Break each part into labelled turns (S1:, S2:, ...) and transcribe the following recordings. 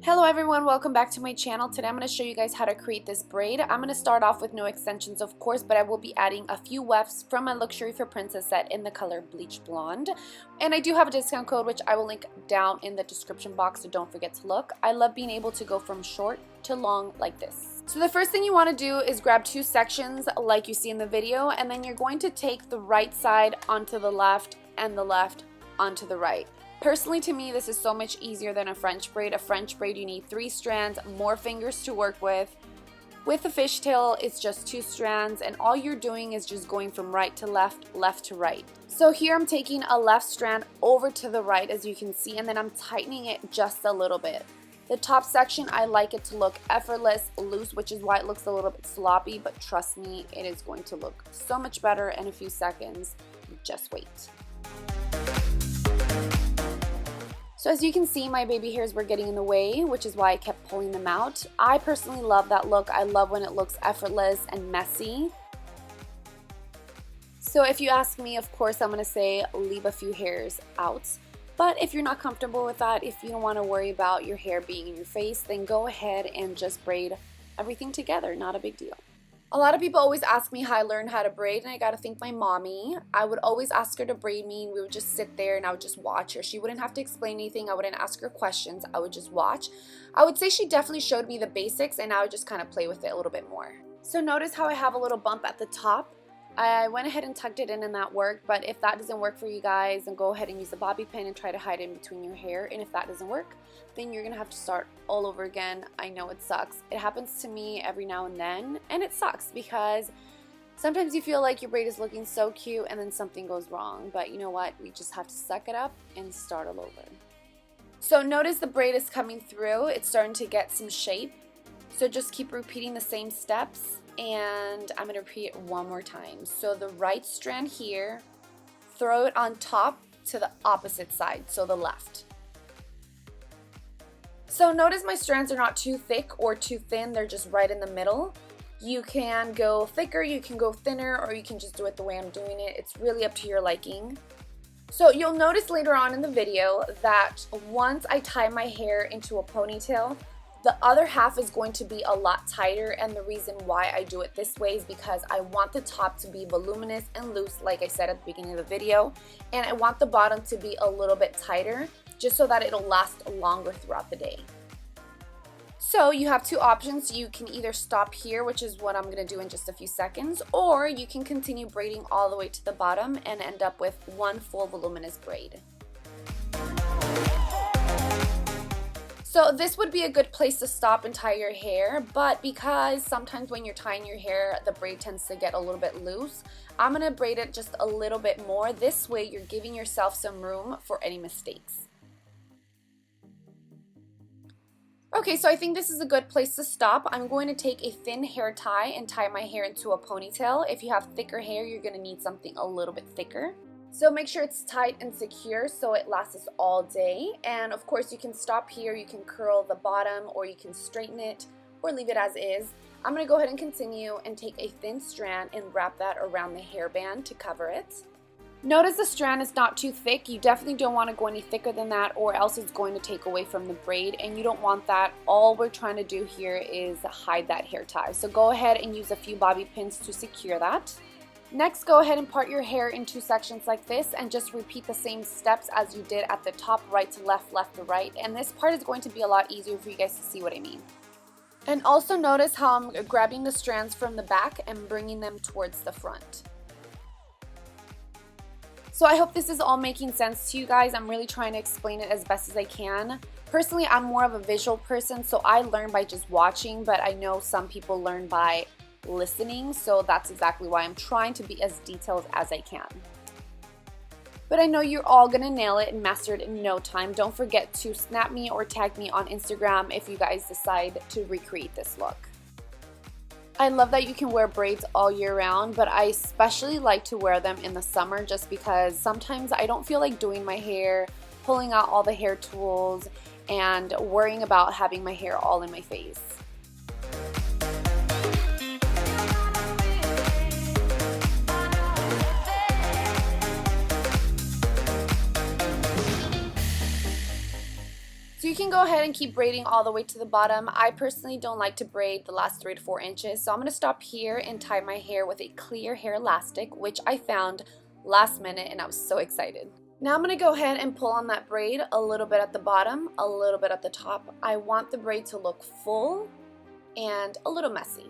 S1: Hello everyone, welcome back to my channel. Today I'm going to show you guys how to create this braid. I'm going to start off with no extensions of course, but I will be adding a few wefts from my Luxury for Princess set in the color Bleach Blonde. And I do have a discount code which I will link down in the description box, so don't forget to look. I love being able to go from short to long like this. So the first thing you want to do is grab two sections like you see in the video, and then you're going to take the right side onto the left and the left onto the right. Personally, to me, this is so much easier than a French braid. A French braid, you need 3 strands, more fingers to work with. With a fishtail, it's just 2 strands, and all you're doing is just going from right to left, left to right. So here I'm taking a left strand over to the right, as you can see, and then I'm tightening it just a little bit. The top section, I like it to look effortless, loose, which is why it looks a little bit sloppy, but trust me, it is going to look so much better in a few seconds. Just wait. So as you can see, my baby hairs were getting in the way, which is why I kept pulling them out. I personally love that look. I love when it looks effortless and messy. So if you ask me, of course, I'm going to say leave a few hairs out. But if you're not comfortable with that, if you don't want to worry about your hair being in your face, then go ahead and just braid everything together. Not a big deal. A lot of people always ask me how I learned how to braid, and I gotta thank my mommy. I would always ask her to braid me, and we would just sit there and I would just watch her. She wouldn't have to explain anything. I wouldn't ask her questions. I would just watch. I would say she definitely showed me the basics, and I would just kind of play with it a little bit more. So notice how I have a little bump at the top. I went ahead and tucked it in and that worked, but if that doesn't work for you guys, then go ahead and use a bobby pin and try to hide it in between your hair. And if that doesn't work, then you're gonna have to start all over again. I know it sucks. It happens to me every now and then, and it sucks because sometimes you feel like your braid is looking so cute and then something goes wrong. But you know what? We just have to suck it up and start all over. So notice the braid is coming through. It's starting to get some shape. So just keep repeating the same steps. And I'm going to repeat it one more time. So the right strand here, throw it on top to the opposite side, so the left. So notice my strands are not too thick or too thin, they're just right in the middle. You can go thicker, you can go thinner, or you can just do it the way I'm doing it. It's really up to your liking. So you'll notice later on in the video that once I tie my hair into a ponytail, the other half is going to be a lot tighter, and the reason why I do it this way is because I want the top to be voluminous and loose, like I said at the beginning of the video, and I want the bottom to be a little bit tighter, just so that it'll last longer throughout the day. So you have two options. You can either stop here, which is what I'm going to do in just a few seconds, or you can continue braiding all the way to the bottom and end up with one full voluminous braid. So this would be a good place to stop and tie your hair, but because sometimes when you're tying your hair, the braid tends to get a little bit loose, I'm going to braid it just a little bit more. This way you're giving yourself some room for any mistakes. Okay, so I think this is a good place to stop. I'm going to take a thin hair tie and tie my hair into a ponytail. If you have thicker hair, you're going to need something a little bit thicker. So make sure it's tight and secure so it lasts all day. And of course you can stop here, you can curl the bottom, or you can straighten it or leave it as is. I'm going to go ahead and continue and take a thin strand and wrap that around the hairband to cover it. Notice the strand is not too thick. You definitely don't want to go any thicker than that, or else it's going to take away from the braid, and you don't want that. All we're trying to do here is hide that hair tie. So go ahead and use a few bobby pins to secure that. Next, go ahead and part your hair in two sections like this and just repeat the same steps as you did at the top, right to left, left to right. And this part is going to be a lot easier for you guys to see what I mean. And also notice how I'm grabbing the strands from the back and bringing them towards the front. So I hope this is all making sense to you guys. I'm really trying to explain it as best as I can. Personally, I'm more of a visual person, so I learn by just watching, but I know some people learn by listening, so that's exactly why I'm trying to be as detailed as I can. But I know you're all gonna nail it and master it in no time. Don't forget to snap me or tag me on Instagram if you guys decide to recreate this look. I love that you can wear braids all year round, but I especially like to wear them in the summer just because sometimes I don't feel like doing my hair, pulling out all the hair tools, and worrying about having my hair all in my face. So you can go ahead and keep braiding all the way to the bottom. I personally don't like to braid the last 3 to 4 inches, so I'm going to stop here and tie my hair with a clear hair elastic, which I found last minute and I was so excited. Now I'm going to go ahead and pull on that braid a little bit at the bottom, a little bit at the top. I want the braid to look full and a little messy.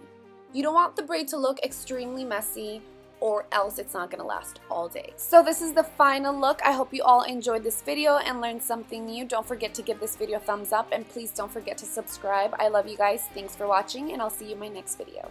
S1: You don't want the braid to look extremely messy or else it's not going to last all day. So this is the final look. I hope you all enjoyed this video and learned something new. Don't forget to give this video a thumbs up and please don't forget to subscribe. I love you guys. Thanks for watching and I'll see you in my next video.